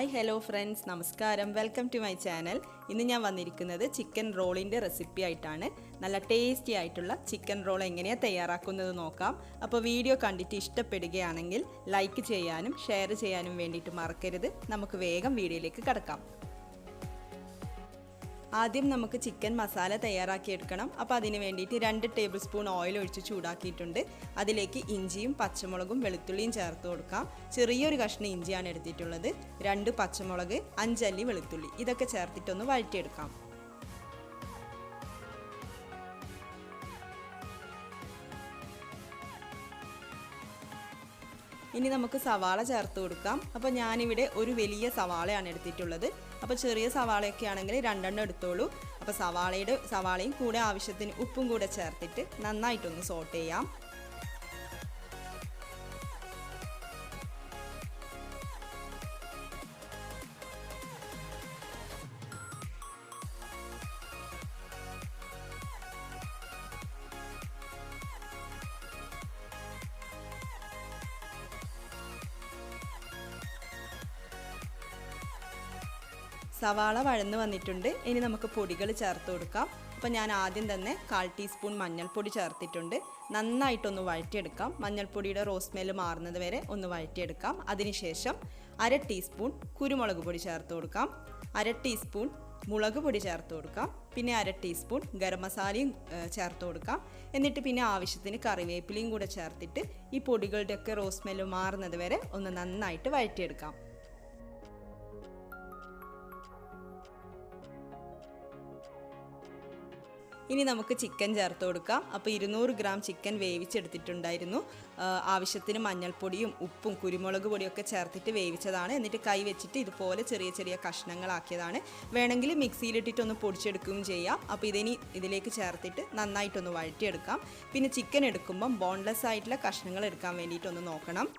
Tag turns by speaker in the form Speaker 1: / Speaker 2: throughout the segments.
Speaker 1: Hi hello friends, നമസ്കാരം. Welcome to my channel. ഇന്ന് ഞാൻ വന്നിരിക്കുന്നത് ചിക്കൻ റോളിൻ്റെ റെസിപ്പി ആയിട്ടാണ്. നല്ല ടേസ്റ്റി ആയിട്ടുള്ള ചിക്കൻ റോൾ എങ്ങനെയാണ് തയ്യാറാക്കുന്നത് നോക്കാം. അപ്പോൾ വീഡിയോ കണ്ടിട്ട് ഇഷ്ടപ്പെടുകയാണെങ്കിൽ ലൈക്ക് ചെയ്യാനും ഷെയർ ചെയ്യാനും വേണ്ടിയിട്ട് മറക്കരുത്. നമുക്ക് വേഗം വീഡിയോയിലേക്ക് കടക്കാം. ആദ്യം നമുക്ക് ചിക്കൻ മസാല തയ്യാറാക്കിയെടുക്കണം. അപ്പോൾ അതിന് വേണ്ടിയിട്ട് 2 ടേബിൾ സ്പൂൺ ഓയിൽ ഒഴിച്ച് ചൂടാക്കിയിട്ടുണ്ട്. അതിലേക്ക് ഇഞ്ചിയും പച്ചമുളകും വെളുത്തുള്ളിയും ചേർത്ത് കൊടുക്കാം. ചെറിയൊരു കഷ്ണം ഇഞ്ചിയാണ് എടുത്തിട്ടുള്ളത്, 2 പച്ചമുളക്, 5 അല്ലി വെളുത്തുള്ളി, ഇതൊക്കെ ചേർത്തിട്ടൊന്ന് വഴറ്റിയെടുക്കാം. ഇനി നമുക്ക് സവാള ചേർത്ത് കൊടുക്കാം. അപ്പോൾ ഞാനിവിടെ ഒരു വലിയ സവാളയാണ് എടുത്തിട്ടുള്ളത്. അപ്പോൾ ചെറിയ സവാളയൊക്കെ ആണെങ്കിൽ 2 എടുത്തോളൂ. അപ്പോൾ സവാളയും കൂടെ ആവശ്യത്തിന് ഉപ്പും കൂടെ ചേർത്തിട്ട് നന്നായിട്ടൊന്ന് സോട്ട് ചെയ്യാം. സവാള വഴന്ന് വന്നിട്ടുണ്ട്. ഇനി നമുക്ക് പൊടികൾ ചേർത്ത് കൊടുക്കാം. അപ്പോൾ ഞാൻ ആദ്യം തന്നെ 1/4 ടീസ്പൂൺ മഞ്ഞൾപ്പൊടി ചേർത്തിട്ടുണ്ട്. നന്നായിട്ടൊന്ന് വഴറ്റിയെടുക്കാം. മഞ്ഞൾപ്പൊടിയുടെ റോസ് സ്മെല്ല് മാറുന്നത് വരെ ഒന്ന് വഴറ്റിയെടുക്കാം. അതിനുശേഷം 1/2 ടീസ്പൂൺ കുരുമുളക് പൊടി ചേർത്ത് കൊടുക്കാം. 1/2 ടീസ്പൂൺ മുളക് പൊടി ചേർത്ത് കൊടുക്കാം. പിന്നെ 1/2 ടീസ്പൂൺ ഗരം മസാലയും ചേർത്ത് കൊടുക്കാം. എന്നിട്ട് പിന്നെ ആവശ്യത്തിന് കറിവേപ്പിലയും കൂടെ ചേർത്തിട്ട് ഈ പൊടികളുടെയൊക്കെ റോസ് സ്മെല്ല് മാറുന്നത് വരെ ഒന്ന് നന്നായിട്ട് വഴറ്റിയെടുക്കാം. ഇനി നമുക്ക് ചിക്കൻ ചേർത്ത് കൊടുക്കാം. അപ്പോൾ 200 ഗ്രാം ചിക്കൻ വേവിച്ചെടുത്തിട്ടുണ്ടായിരുന്നു. ആവശ്യത്തിന് മഞ്ഞൾപ്പൊടിയും ഉപ്പും കുരുമുളക് പൊടിയൊക്കെ ചേർത്തിട്ട് വേവിച്ചതാണ്. എന്നിട്ട് കൈ വെച്ചിട്ട് ഇതുപോലെ ചെറിയ ചെറിയ കഷ്ണങ്ങളാക്കിയതാണ്. വേണമെങ്കിൽ മിക്സിയിലിട്ടിട്ടൊന്ന് പൊടിച്ചെടുക്കുകയും ചെയ്യാം. അപ്പോൾ ഇതിലേക്ക് ചേർത്തിട്ട് നന്നായിട്ടൊന്ന് വഴറ്റിയെടുക്കാം. പിന്നെ ചിക്കൻ എടുക്കുമ്പം ബോൺലെസ് ആയിട്ടുള്ള കഷ്ണങ്ങൾ എടുക്കാൻ വേണ്ടിയിട്ടൊന്ന് നോക്കണം.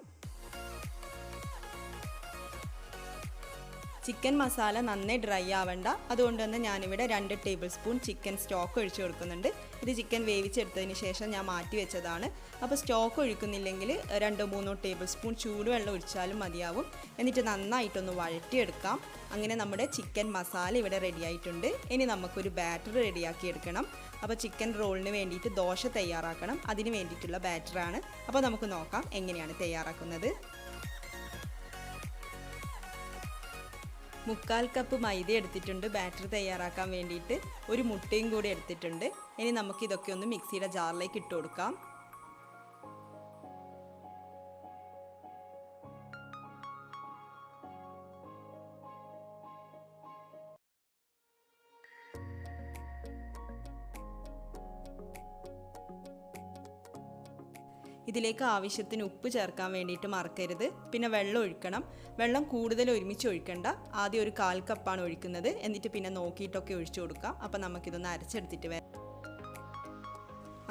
Speaker 1: ചിക്കൻ മസാല നന്നായി ഡ്രൈ ആവണ്ട. അതുകൊണ്ട് തന്നെ ഞാനിവിടെ 2 ടേബിൾ സ്പൂൺ ചിക്കൻ സ്റ്റോക്ക് ഒഴിച്ചു കൊടുക്കുന്നുണ്ട്. ഇത് ചിക്കൻ വേവിച്ചെടുത്തതിന് ശേഷം ഞാൻ മാറ്റി വെച്ചതാണ്. അപ്പോൾ സ്റ്റോക്ക് ഒഴിക്കുന്നില്ലെങ്കിൽ 2-3 ടേബിൾ സ്പൂൺ ചൂടുവെള്ളം ഒഴിച്ചാലും മതിയാവും. എന്നിട്ട് നന്നായിട്ടൊന്ന് വഴറ്റിയെടുക്കാം. അങ്ങനെ നമ്മുടെ ചിക്കൻ മസാല ഇവിടെ റെഡി ആയിട്ടുണ്ട്. ഇനി നമുക്കൊരു ബാറ്റർ റെഡിയാക്കി എടുക്കണം. അപ്പോൾ ചിക്കൻ റോളിന് വേണ്ടിയിട്ട് ദോശ തയ്യാറാക്കണം. അതിന് വേണ്ടിയിട്ടുള്ള ബാറ്ററാണ്. അപ്പോൾ നമുക്ക് നോക്കാം എങ്ങനെയാണ് തയ്യാറാക്കുന്നത്. 1/4 കപ്പ് മൈദ എടുത്തിട്ടുണ്ട് ബാറ്റർ തയ്യാറാക്കാൻ വേണ്ടിയിട്ട്. ഒരു മുട്ടയും കൂടി എടുത്തിട്ടുണ്ട്. ഇനി നമുക്കിതൊക്കെ ഒന്ന് മിക്സിയുടെ ജാറിലേക്ക് ഇട്ട് കൊടുക്കാം. ഇതിലേക്ക് ആവശ്യത്തിന് ഉപ്പ് ചേർക്കാൻ വേണ്ടിയിട്ട് മറക്കരുത്. പിന്നെ വെള്ളം ഒഴിക്കണം. വെള്ളം കൂടുതൽ ഒരുമിച്ച് ഒഴിക്കണ്ട. ആദ്യം ഒരു 1/4 കപ്പാണ് ഒഴിക്കുന്നത്. എന്നിട്ട് പിന്നെ നോക്കിയിട്ടൊക്കെ ഒഴിച്ചു കൊടുക്കാം. അപ്പോൾ നമുക്കിതൊന്ന് അരച്ചെടുത്തിട്ട് വരാം.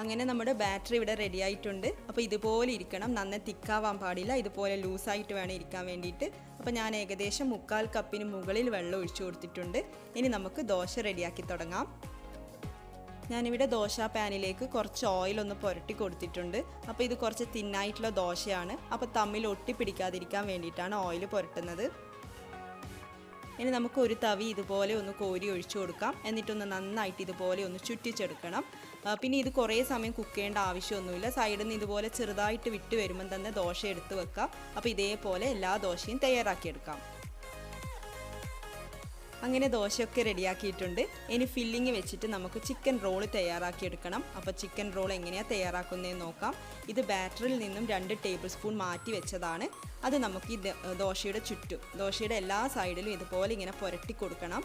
Speaker 1: അങ്ങനെ നമ്മുടെ ബാറ്ററി ഇവിടെ റെഡി ആയിട്ടുണ്ട്. അപ്പോൾ ഇതുപോലെ ഇരിക്കണം, നന്നായി തിക്കാവാൻ പാടില്ല. ഇതുപോലെ ലൂസായിട്ട് വേണം ഇരിക്കാൻ വേണ്ടിയിട്ട്. അപ്പോൾ ഞാൻ ഏകദേശം 1/4 കപ്പിന് മുകളിൽ വെള്ളം ഒഴിച്ചു കൊടുത്തിട്ടുണ്ട്. ഇനി നമുക്ക് ദോശ റെഡിയാക്കി തുടങ്ങാം. ഞാനിവിടെ ദോശ പാനിലേക്ക് കുറച്ച് ഓയിലൊന്ന് പുരട്ടി കൊടുത്തിട്ടുണ്ട്. അപ്പോൾ ഇത് കുറച്ച് തിന്നായിട്ടുള്ള ദോശയാണ്. അപ്പോൾ തമ്മിൽ ഒട്ടിപ്പിടിക്കാതിരിക്കാൻ വേണ്ടിയിട്ടാണ് ഓയിൽ പുരട്ടുന്നത്. ഇനി നമുക്ക് ഒരു തവി ഇതുപോലെ ഒന്ന് കോരി ഒഴിച്ചു കൊടുക്കാം. എന്നിട്ടൊന്ന് നന്നായിട്ട് ഇതുപോലെ ഒന്ന് ചുറ്റിച്ചെടുക്കണം. പിന്നെ ഇത് കുറേ സമയം കുക്ക് ചെയ്യേണ്ട ആവശ്യമൊന്നുമില്ല. സൈഡിൽ നിന്ന് ഇതുപോലെ ചെറുതായിട്ട് വിട്ട് വരുമ്പം തന്നെ ദോശ എടുത്ത് വെക്കാം. അപ്പോൾ ഇതേപോലെ എല്ലാ ദോശയും തയ്യാറാക്കിയെടുക്കാം. അങ്ങനെ ദോശയൊക്കെ റെഡിയാക്കിയിട്ടുണ്ട്. ഇനി ഫില്ലിങ് വെച്ചിട്ട് നമുക്ക് ചിക്കൻ റോൾ തയ്യാറാക്കിയെടുക്കണം. അപ്പോൾ ചിക്കൻ റോൾ എങ്ങനെയാണ് തയ്യാറാക്കുന്നതെന്ന് നോക്കാം. ഇത് ബാറ്ററിൽ നിന്നും 2 ടേബിൾ സ്പൂൺ മാറ്റി വെച്ചതാണ്. അത് നമുക്ക് ഈ ദോശയുടെ ചുറ്റും, ദോശയുടെ എല്ലാ സൈഡിലും ഇതുപോലെ ഇങ്ങനെ പുരട്ടി കൊടുക്കണം.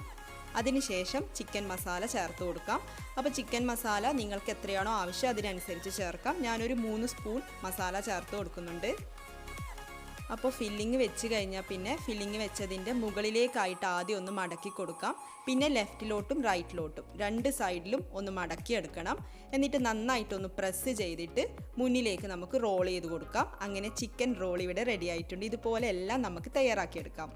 Speaker 1: അതിനുശേഷം ചിക്കൻ മസാല ചേർത്ത് കൊടുക്കാം. അപ്പോൾ ചിക്കൻ മസാല നിങ്ങൾക്ക് എത്രയാണോ ആവശ്യം അതിനനുസരിച്ച് ചേർക്കാം. ഞാനൊരു 3 സ്പൂൺ മസാല ചേർത്ത് കൊടുക്കുന്നുണ്ട്. അപ്പോൾ ഫില്ലിങ് വെച്ച് കഴിഞ്ഞാൽ പിന്നെ ഫില്ലിങ് വെച്ചതിൻ്റെ മുകളിലേക്കായിട്ട് ആദ്യം ഒന്ന് മടക്കി കൊടുക്കാം. പിന്നെ ലെഫ്റ്റിലോട്ടും റൈറ്റിലോട്ടും 2 സൈഡിലും ഒന്ന് മടക്കിയെടുക്കണം. എന്നിട്ട് നന്നായിട്ടൊന്ന് പ്രസ് ചെയ്തിട്ട് മുന്നിലേക്ക് നമുക്ക് റോൾ ചെയ്ത് കൊടുക്കാം. അങ്ങനെ ചിക്കൻ റോൾ ഇവിടെ റെഡി ആയിട്ടുണ്ട്. ഇതുപോലെ എല്ലാം നമുക്ക് തയ്യാറാക്കിയെടുക്കാം.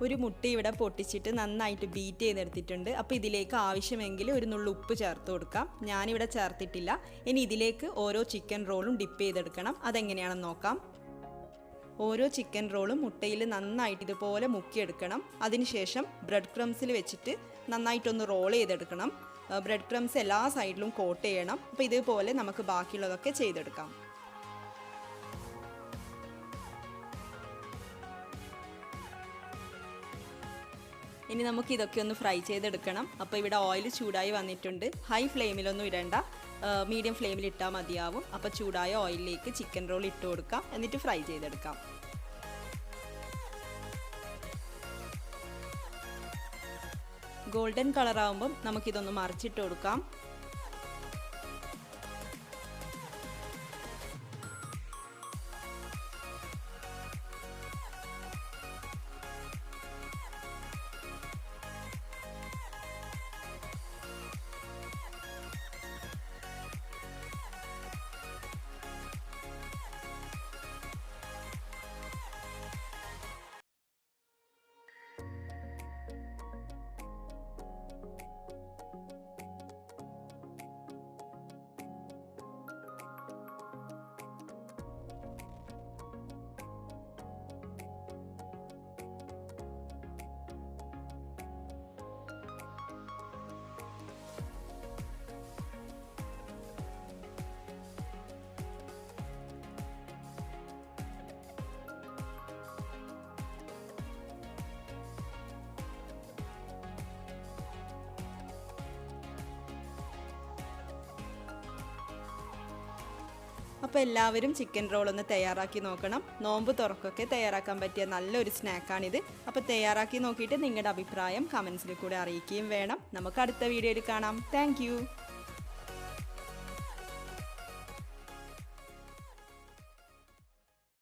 Speaker 1: ഒരു മുട്ട ഇവിടെ പൊട്ടിച്ചിട്ട് നന്നായിട്ട് ബീറ്റ് ചെയ്തെടുത്തിട്ടുണ്ട്. അപ്പോൾ ഇതിലേക്ക് ആവശ്യമെങ്കിൽ ഒരു നുള്ളു ഉപ്പ് ചേർത്ത് കൊടുക്കാം. ഞാനിവിടെ ചേർത്തിട്ടില്ല. ഇനി ഇതിലേക്ക് ഓരോ ചിക്കൻ റോളും ഡിപ്പ് ചെയ്തെടുക്കണം. അതെങ്ങനെയാണെന്ന് നോക്കാം. ഓരോ ചിക്കൻ റോളും മുട്ടയിൽ നന്നായിട്ട് ഇതുപോലെ മുക്കിയെടുക്കണം. അതിനുശേഷം ബ്രെഡ് ക്രംസിൽ വെച്ചിട്ട് നന്നായിട്ടൊന്ന് റോൾ ചെയ്തെടുക്കണം. ബ്രെഡ് ക്രംസ് എല്ലാ സൈഡിലും കോട്ട് ചെയ്യണം. അപ്പോൾ ഇതുപോലെ നമുക്ക് ബാക്കിയുള്ളതൊക്കെ ചെയ്തെടുക്കാം. ഇനി നമുക്ക് ഇതൊക്കെ ഒന്ന് ഫ്രൈ ചെയ്തെടുക്കണം. അപ്പോൾ ഇവിടെ ഓയിൽ ചൂടായി വന്നിട്ടുണ്ട്. ഹൈ ഫ്ലെയിമിലൊന്നും ഇടണ്ട, മീഡിയം ഫ്ലെയിമിൽ ഇട്ടാൽ മതിയാവും. അപ്പോൾ ചൂടായ ഓയിലിലേക്ക് ചിക്കൻ റോൾ ഇട്ട് കൊടുക്കാം. എന്നിട്ട് ഫ്രൈ ചെയ്തെടുക്കാം. ഗോൾഡൻ കളറാകുമ്പം നമുക്കിതൊന്ന് മറിച്ചിട്ട് കൊടുക്കാം. അപ്പോൾ എല്ലാവരും ചിക്കൻ റോൾ ഒന്ന് തയ്യാറാക്കി നോക്കണം. നോമ്പ് തുറക്കൊക്കെ തയ്യാറാക്കാൻ പറ്റിയ നല്ലൊരു സ്നാക്കാണിത്. അപ്പോൾ തയ്യാറാക്കി നോക്കിയിട്ട് നിങ്ങളുടെ അഭിപ്രായം കമൻസിൽ കൂടെ അറിയിക്കുകയും വേണം. നമുക്ക് അടുത്ത വീഡിയോയിൽ കാണാം. താങ്ക്